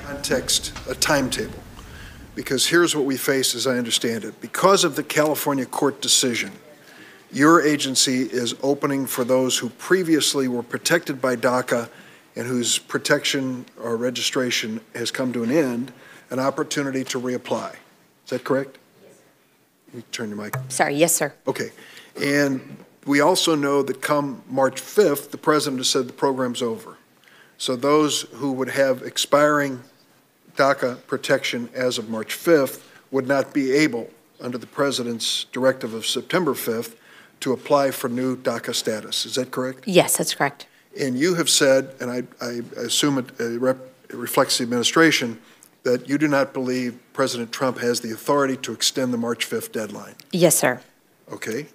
context, a timetable, because here's what we face as I understand it. Because of the California court decision, your agency is opening for those who previously were protected by DACA and whose protection or registration has come to an end, an opportunity to reapply. Is that correct? Yes. You turn your mic. Sorry, yes, sir. Okay. And we also know that come March 5th, the president has said the program's over. So those who would have expiring DACA protection as of March 5th would not be able, under the president's directive of September 5th, to apply for new DACA status. Is that correct? Yes, that's correct. And you have said, and I assume it reflects the administration, that you do not believe President Trump has the authority to extend the March 5th deadline. Yes, sir. Okay.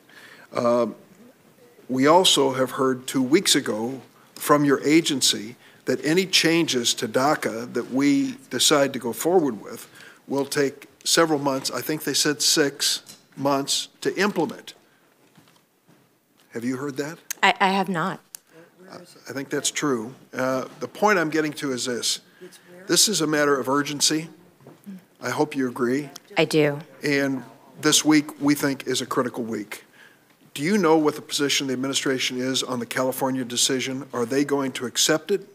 We also have heard 2 weeks ago from your agency that any changes to DACA that we decide to go forward with will take several months, I think they said 6 months, to implement. Have you heard that? I have not. I think that's true. The point I'm getting to is this. This is a matter of urgency. I hope you agree. I do. And this week, we think, is a critical week. Do you know what the position of the administration is on the California decision? Are they going to accept it,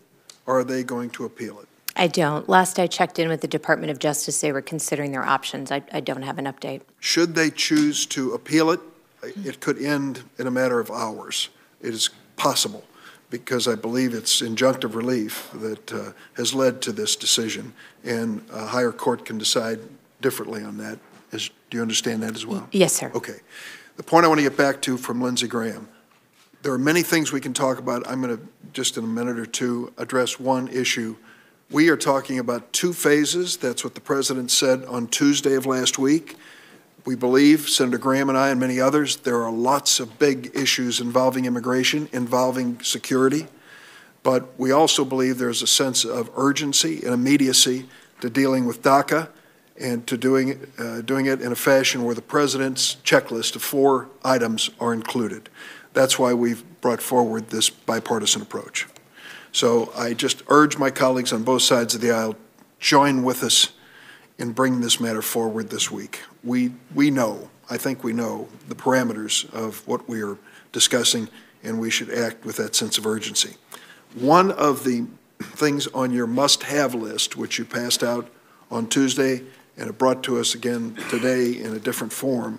or are they going to appeal it? I don't. Last I checked in with the Department of Justice, they were considering their options. I don't have an update. Should they choose to appeal it, it could end in a matter of hours. It is possible, because I believe it's injunctive relief that has led to this decision, and a higher court can decide differently on that. Do you understand that as well? Yes, sir. Okay. The point I want to get back to from Lindsey Graham, there are many things we can talk about. I'm going to, just in a minute or two, address one issue. We are talking about 2 phases. That's what the president said on Tuesday of last week. We believe, Senator Graham and I and many others, there are lots of big issues involving immigration, involving security, but we also believe there's a sense of urgency and immediacy to dealing with DACA and to doing it in a fashion where the president's checklist of 4 items are included. That's why we've brought forward this bipartisan approach. So I just urge my colleagues on both sides of the aisle, join with us in bringing this matter forward this week. We know, I think we know, the parameters of what we are discussing, and we should act with that sense of urgency. One of the things on your must-have list, which you passed out on Tuesday and have brought to us again today in a different form,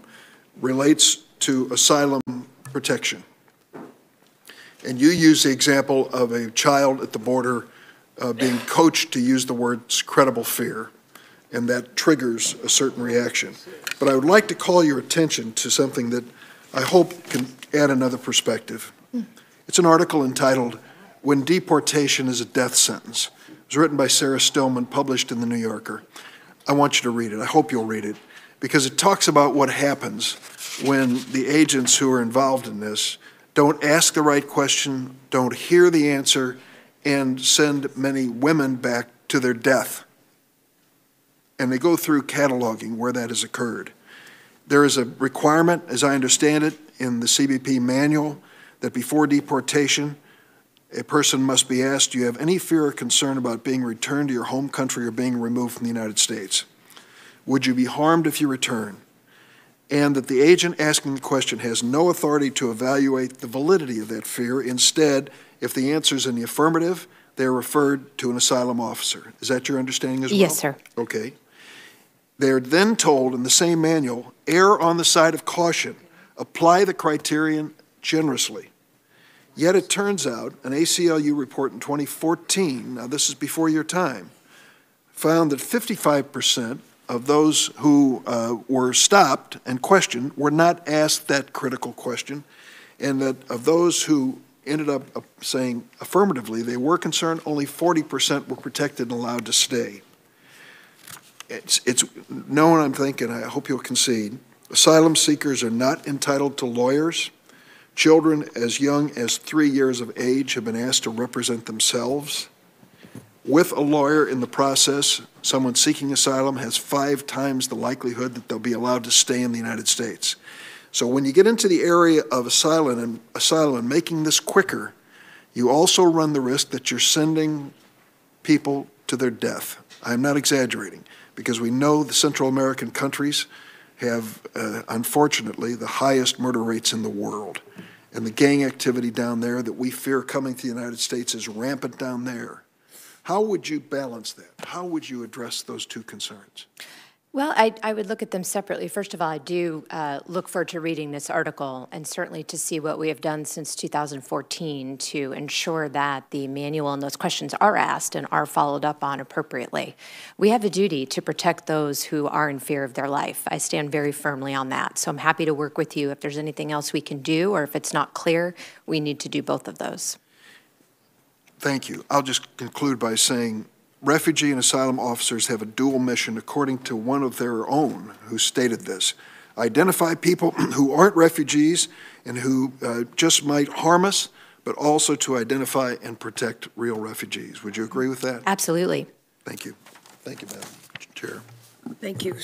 relates to asylum protection. And you use the example of a child at the border being coached to use the words credible fear, and that triggers a certain reaction. But I would like to call your attention to something that I hope can add another perspective. It's an article entitled, "When Deportation is a Death Sentence." It was written by Sarah Stillman, published in The New Yorker. I want you to read it. I hope you'll read it, because it talks about what happens when the agents who are involved in this don't ask the right question, don't hear the answer, and send many women back to their death. And they go through cataloging where that has occurred. There is a requirement, as I understand it, in the CBP manual that before deportation, a person must be asked, do you have any fear or concern about being returned to your home country or being removed from the United States? Would you be harmed if you return? And that the agent asking the question has no authority to evaluate the validity of that fear. Instead, if the answer is in the affirmative, they are referred to an asylum officer. Is that your understanding as well? Yes, sir. Okay. They're then told in the same manual, err on the side of caution, apply the criterion generously. Yet it turns out an ACLU report in 2014, now this is before your time, found that 55% of those who were stopped and questioned were not asked that critical question, and that of those who ended up saying affirmatively they were concerned, only 40% were protected and allowed to stay. It's known, I'm thinking, I hope you'll concede, asylum seekers are not entitled to lawyers. Children as young as 3 years of age have been asked to represent themselves. With a lawyer in the process, someone seeking asylum has 5 times the likelihood that they'll be allowed to stay in the United States. So when you get into the area of asylum and making this quicker, you also run the risk that you're sending people to their death. I am not exaggerating, because we know the Central American countries have, unfortunately, the highest murder rates in the world. And the gang activity down there that we fear coming to the United States is rampant down there. How would you balance that? How would you address those two concerns? Well, I would look at them separately. First of all, I do look forward to reading this article and certainly to see what we have done since 2014 to ensure that the manual and those questions are asked and are followed up on appropriately. We have a duty to protect those who are in fear of their life. I stand very firmly on that. So I'm happy to work with you if there's anything else we can do, or if it's not clear, we need to do both of those. Thank you. I'll just conclude by saying refugee and asylum officers have a dual mission, according to one of their own who stated this: identify people who aren't refugees and who just might harm us, but also to identify and protect real refugees. Would you agree with that? Absolutely. Thank you. Thank you, Madam Chair. Thank you.